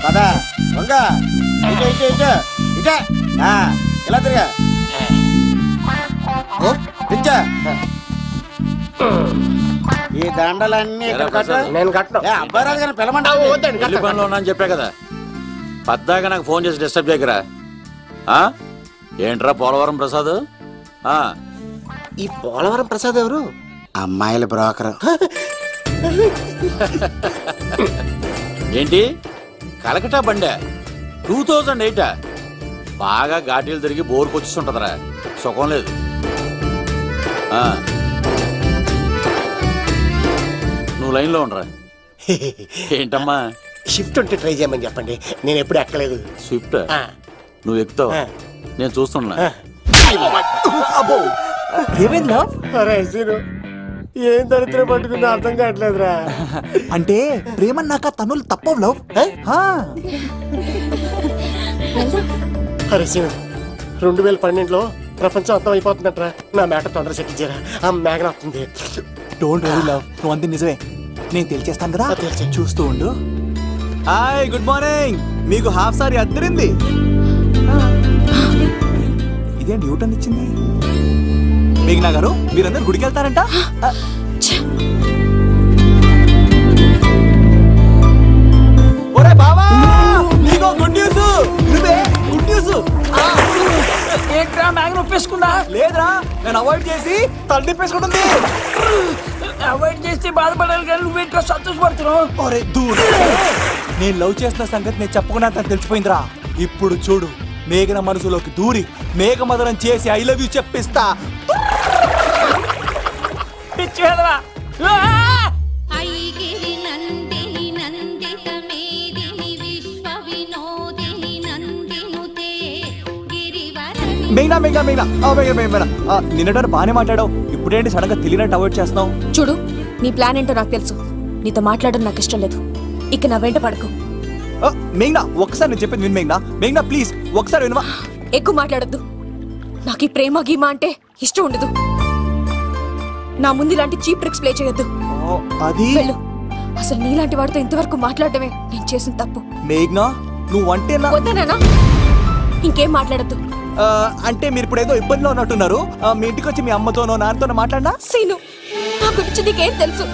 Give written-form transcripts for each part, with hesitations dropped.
పదా దొంగ ఇలా తిరిగా ఈ దండలన్నీ నేను కట్టను. అబ్బాయి రాదు కానీ పిలమంటాను అని చెప్పా కదా, పద్దాక నాకు ఫోన్ చేసి డిస్టర్బ్ చేయకరా. ఏంట్రా పోలవరం ప్రసాద్? ఈ పోలవరం ప్రసాద్ ఎవరు? అమ్మాయిల బ్రోకర్. ఏంటి కలకటా బండే 2008? బాగా ఘాటీలు తిరిగి బోర్కు వచ్చిస్తుంటదరా, సుఖం లేదు. నువ్వు లైన్లో ఉండరా. ఏంటమ్మా షిఫ్ట్ ఉంటే ట్రై చేయమని చెప్పండి, నేను ఎప్పుడు ఎక్కలేదు. స్విఫ్ట్ నువ్వు ఎక్కుతావు, నేను చూస్తున్నా. ఏం దరిద్రం పట్టుకుందో అర్థం కావట్లేదురా. అంటే ప్రేమన్నాక తనులు తప్పవు లవ్. అరే సీను, 2012లో ప్రపంచం అర్థం అయిపోతుందట్రా. నా మేట తొందర సెట్ చేయరా, ఆ మేఘన వస్తుంది. డోంట్ వరీ లవ్, నువ్వు అంది నిజమే, నేను తెలిచేస్తాను కదా, చూస్తూ ఉండు. Hi, good morning. మీకు హాఫ్ సారీ అద్దరింది. ఇదేంటి యూటర్న్ ఇచ్చింది? మేఘనా గారు, మీరందరూ గుడికి వెళ్తారంట? ఒరే బావా, నీకో గుడ్ న్యూస్. నువ్వే గుడ్ న్యూస్. ఏంట్రా మ్యాగ్ నొప్పేసుకుందా? లేదురా, నేను అవాయిడ్ చేసి తల తిప్పేసుకుంటుంది. అవాయిడ్ చేస్తే బాధపడాలి కానీ నువ్వేంట్రా సంతోషపడుతున్నావు? ఒరే దూరు, నేను లవ్ చేస్తున్న సంగతి నేను చెప్పకుండా తను తెలిసిపోయిందిరా. ఇప్పుడు చూడు, మేఘన మనసులోకి దూరి మేఘమదనం చేసి ఐ లవ్ యూ చెప్పిస్తా. పిచ్చివేదవా. మేఘనా మేఘనా మేఘనా మేఘనా నిన్నట బానే మాట్లాడావు, ఇప్పుడేంటి సడన్ గా తెలియనట్టు అవాయిడ్ చేస్తున్నావు? చూడు, నీ ప్లాన్ ఏంటో నాకు తెలుసు. నీతో మాట్లాడడం నాకు ఇష్టం లేదు. ఇక నా వెంట పడకు. మేఘనా, ఒకసారి నేను చెప్పేది విను. మేఘనా మేఘనా ప్లీజ్ ఒకసారి వినవా? ఎక్కువ మాట్లాడద్దు. నాకు ఈ ప్రేమ గీమా అంటే ఇష్టం ఉండదు. నా ముందు ఇలాంటి చీప్ ట్రిక్స్ ప్లే చేయొద్దు. అది వెళ్ళు. అసలు నీలాంటి వాడితో ఇంతవరకు మాట్లాడటమే నేను చేసిన తప్పు. మేఘనా నువ్వంటే వద్దనా? ఇంకేం మాట్లాడద్దు. అంటే మీరు ఇప్పుడు ఏదో ఇబ్బందిలో ఉన్నట్టున్నారు. మీ ఇంటికి వచ్చి మీ అమ్మతోనో నాన్నతోనో మాట్లాడినా? సీను, నా గురించి నీకేం తెలుసు?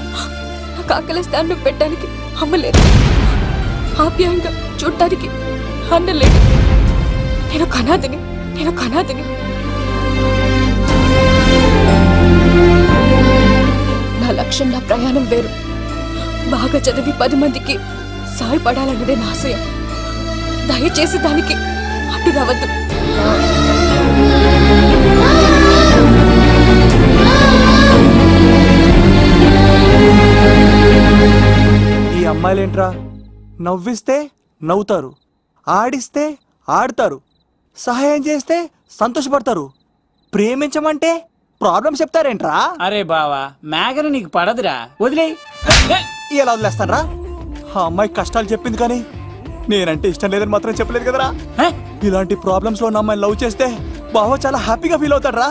నాకు ఆకలిస్తే అన్నం పెట్టడానికి అమ్మలేదు, ఆప్యాయంగా చూడటానికి అన్నలేదు. నేను కనాదిని. నా లక్ష్యం, నా ప్రయాణం వేరు. బాగా చదివి 10 మందికి సాయపడాలన్నదే నా ఆశయం. దయచేసి దానికి అడ్డు రావద్దు. ఈ అమ్మాయిలేంట్రా, నవ్విస్తే నవ్వుతారు, ఆడిస్తే ఆడతారు, సహాయం చేస్తే సంతోషపడతారు, ప్రేమించమంటే ప్రాబ్లం చెప్తారేంట్రా? అరే బావా, మేఘన నీకు పడదురా, వదిలే. ఎలా వదిలేస్తానరా? ఆ అమ్మాయి కష్టాలు చెప్పింది కానీ నేనంటే ఇష్టం లేదని మాత్రం చెప్పలేదు కదరా. ఇలాంటి ప్రాబ్లమ్స్ లో నా అమ్మాయి లవ్ చేస్తే బావ చాలా హ్యాపీగా ఫీల్ అవుతాడరా.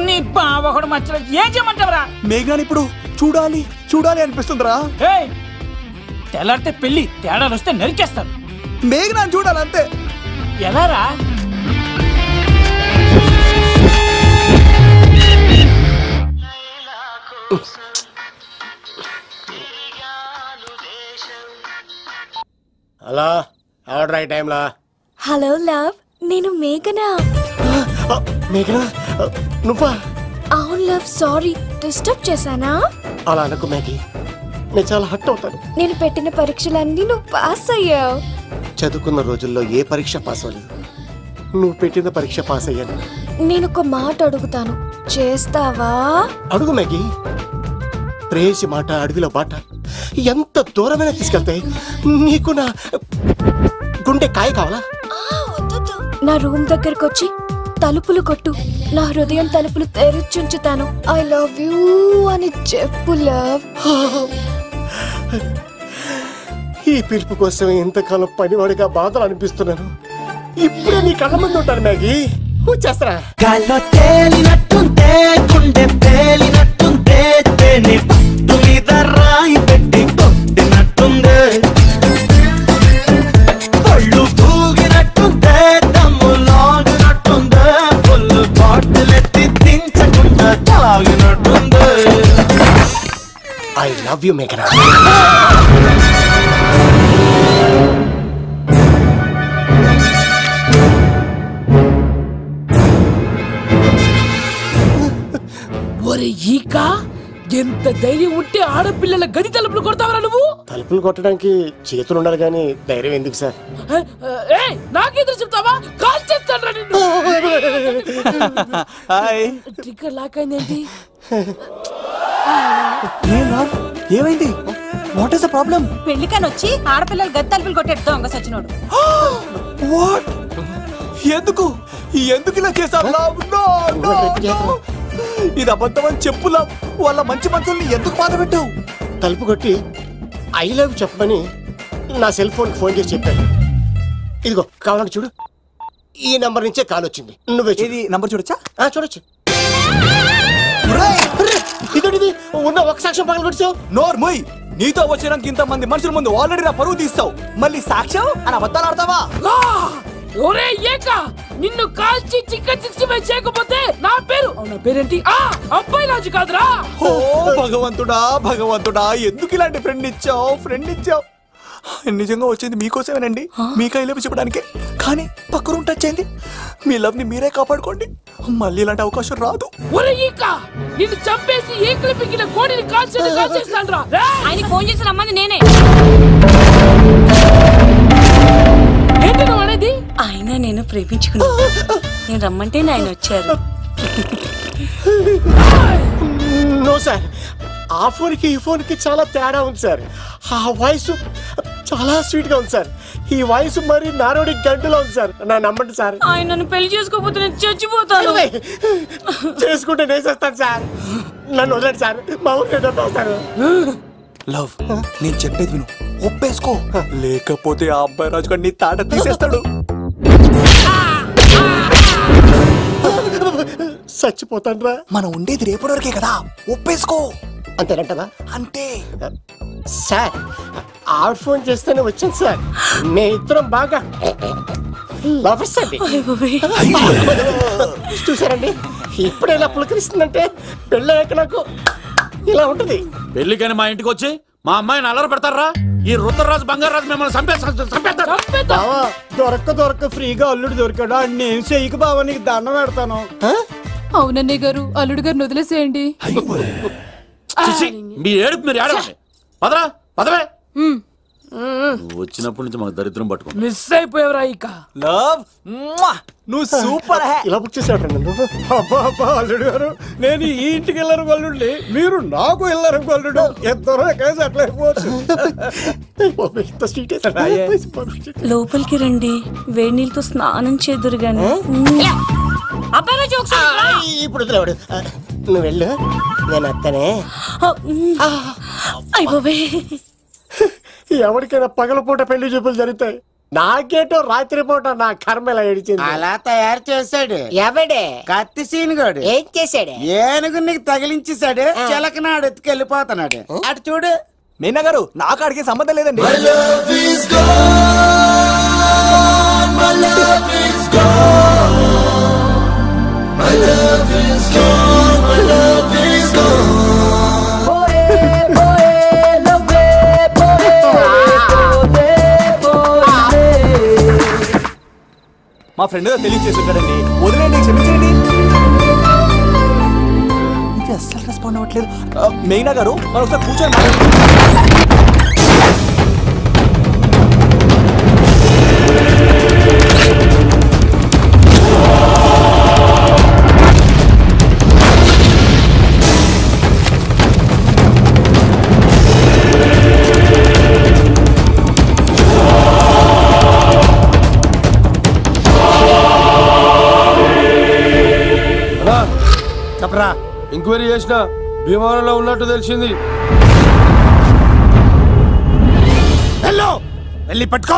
నీ బావ కూడా మచ్చలేదు, ఏం చేయమంటావరా? మేఘనాని ఇప్పుడు చూడాలి అనిపిస్తుందిరా. తెల్లారితే పెళ్లి, తేడాలు వస్తే నరికేస్తాను. మేఘనాని చూడాలంతే. ఎలారా? హలో, ఆర్డర్ అయ్యే టైంలా. హలో లవ్, నేను మేఘనా. మేఘనా నువ్వా? అవును లవ్, సారీ డిస్టర్బ్ చేశానా? అలా అనకు మేఘి, నేను చాలా హర్ట్ అవుతాను. నేను పెట్టిన పరీక్షలన్నీ నువ్వు పాస్ అయ్యావు. చదువుకున్న రోజుల్లో ఏ పరీక్ష పాస్ అవ్వలేదు, నువ్వు పెట్టిన పరీక్ష పాస్ అయ్యాను. నేను ఒక మాట అడుగుతాను, చేస్తావా? అడుగు మేఘి. ప్రేయసి మాట అడవిలో బాట, ఎంత దూరమైనా తీసుకెళ్తాయి. నీకు నా గుండె కాయ కావాలా? నా రూమ్ దగ్గరకు వచ్చి తలుపులు కొట్టు, నా హృదయం తలుపులు తెరిచుంచుతాను. ఐ లవ్ యూ అని చెప్పు లవ్. ఈ పిలుపు కోసం ఇంతకాలం పనివాడిగా బాధలు అనిపిస్తున్నాను. ఇప్పుడే నీ కళ్ళ ముందు ఉంటాను మ్యాగీ. వచ్చేస్తారా? గాల్లో తేలినట్టుందే గుండె తేలినట్టుందే తేనె పట్టు మీద రాయి పెట్టి కొట్టినట్టుందే పళ్ళు తూగినట్టుందే దమ్ము లాగినట్టుందే ఫుల్ బాటిల్ ఎత్తి దించకుండా తాగినట్టుందే. ఐ లవ్ యు మేఘనా. ఒరే ఈక, ఎంత ధైర్యం ఉంటే ఆడపిల్లల గది తలుపులు కొడతావరా నువ్వు? తలుపులు కొట్టడానికి చేతులు ఉండాలి కానీ ధైర్యం ఎందుకు సార్? నాకెదురు చెప్తావా? కాల్ చేస్తాను నిన్ను. హాయ్. ట్రిగ్గర్ లాక్ అయిందేంటి? ఏమైంది? What is the problem? పెళ్లికని వచ్చి ఆడపిల్లలు గది తలుపులు కొట్టేడు దొంగ సచ్చినోడు. వాట్? ఎందుకు ఇలా చేశావు? ఇది అబద్ధమని చెప్పులా వాళ్ళ మంచి మనసుల్ని ఎందుకు బాధ పెట్టావు? తలుపు కొట్టి ఐ లవ్ చెప్పమని నా సెల్ ఫోన్ ఫోన్ చేసి చెప్పాను. ఇదిగో కావాలంటే చూడు, ఈ నంబర్ నుంచే కాల్ వచ్చింది. నువ్వే ఇది నంబర్ చూడొచ్చా? చూడొచ్చు. ఇదోటిది ఉన్న ఒక సాక్ష్యం పగల కొట్టావు. నోర్మోయ్, నీతో వచ్చినాక ఇంత మంది మనుషుల ముందు ఆల్రెడీ నా పరువు తీస్తావు, మళ్ళీ సాక్ష్యం అని అబద్ధాలు ఆడతావా? ఒరే ఏక, నిన్ను కాల్చి చికెన్ 65 చేయకపోతే నా పేరేంటి? అబ్బాయి రాజు కాదురా. ఓ భగవంతుడా ఎందుకు ఇలాంటి ఫ్రెండ్ ఇచ్చావు? నిజంగా వచ్చింది మీకోసమేనండి, మీకై లవ్ చెప్పడానికి. కానీ పక్క రూమ్ టచ్ అయింది. మీ లవ్ ని మీరే కాపాడుకోండి, మళ్ళీ ఇలాంటి అవకాశం రాదు. ఒరే ఈక, నిన్ను చంపేసి ఏకలు పిగిన కోడిని కాల్చేస్తాను రా. ఆయన ఫోన్ చేసి రమ్మని నేనే. ఏంటి నువ్వు అనేది? ఆయన నేను ప్రేమించుకున్నా, నేను రమ్మంటే ఆయన వచ్చారు. నో సార్, ఆ ఫోన్కి ఈ ఫోన్కి చాలా తేడా ఉంది సార్. ఆ వాయిస్ చాలా స్వీట్ గా ఉంది సార్. ఈ వాయిస్ మరి నారోడి గంటలో ఉంది సార్. నా నమ్మండి సార్. ఆయన నన్ను పెళ్లి చేసుకోకపోతే నేను చచ్చిపోతాను. చేసుకుంటే నేను చేస్తాను సార్. నన్ను వదలండి సార్, మా ఊరికి డబ్బేస్తాను. లవ్, నేను చెప్పేది విను, ఒప్పేసుకో, లేకపోతే ఆ అబ్బాయి రాజు గారు నీ తాట తీసేస్తాడు. చచ్చిపోతాను రా. మనం ఉండేది రేపటి వరకే కదా, ఒప్పేసుకో. అంతేనంటదా? అంతే సార్. ఆవిడ ఫోన్ చేస్తేనే వచ్చాను సార్. మే ఇద్దరం బాగా లవర్స్ అండి. చూసారండి, ఇప్పుడు ఇలా పులకరిస్తుందంటే పెళ్ళయ్యాక నాకు ఇలా ఉంటుంది. పెళ్లికని మా ఇంటికి వచ్చి మా అమ్మాయిని అల్లరి పెడతారా? ఈ రుద్రరాజు బంగారాజు మిమ్మల్ని చంపేస్తారు. దొరక్క ఫ్రీగా అల్లుడు దొరికాడు. నేను చెయ్యికి బావ నీకు దండం పెడతాను. అవునన్నయ్య గారు, అల్లుడు గారిని వదిలేసేయండి. మీ ఏడుపు మీరు ఏడవండి. పదవే. వచ్చినప్పటి నుంచి మాకు దరిద్రం పట్టుకో. మిస్ అయిపోయావురా ఈక. లవ్, నువ్వు సూపర్. ఇలా బుక్ చేసాడు నన్ను. అబ్బా అల్లుడు గారు, నేను ఈ ఇంటికి వెళ్ళరు గల్లుండి, మీరు నాకు వెళ్ళరు గల్లుడు. ఇద్దరు ఎక్కడైనా సెటిల్ అయిపోవచ్చు. లోపలికి రండి, వేడి నీళ్ళతో స్నానం చేదురు గాని. ఇప్పుడు వదిలేవాడు. నువ్వు వెళ్ళు, నేను అత్తనే. అయిపోవే. ఎవరికైనా పగలపూట పెళ్లి చూపులు జరుగుతాయి, నాకేటో రాత్రి పూట నా కర్మ ఇలా ఏడిచింది. అలా తయారు చేశాడు. ఎవడే? కత్తి సీనుగాడు. ఏం చేశాడు? ఏనుగు నీకు తగిలించేశాడు. చిలకనాడు ఎత్తుకెళ్ళిపోతున్నాడు. అటు చూడు. మీనా గారు, నాకు అడిగే సంబంధం లేదండి. మా ఫ్రెండ్ తెలియచేస్తుంటాడండి, వదిలేండి, క్షమించండి. ఇది అస్సలు రెస్పాండ్ అవ్వట్లేదు. మెయినా గారు, మనం ఒకసారి కూర్చొని చెప్పరా. ఎంక్వైరీ చేసిన భీమవరంలో ఉన్నట్టు తెలిసింది. వెళ్ళి పట్టుకో.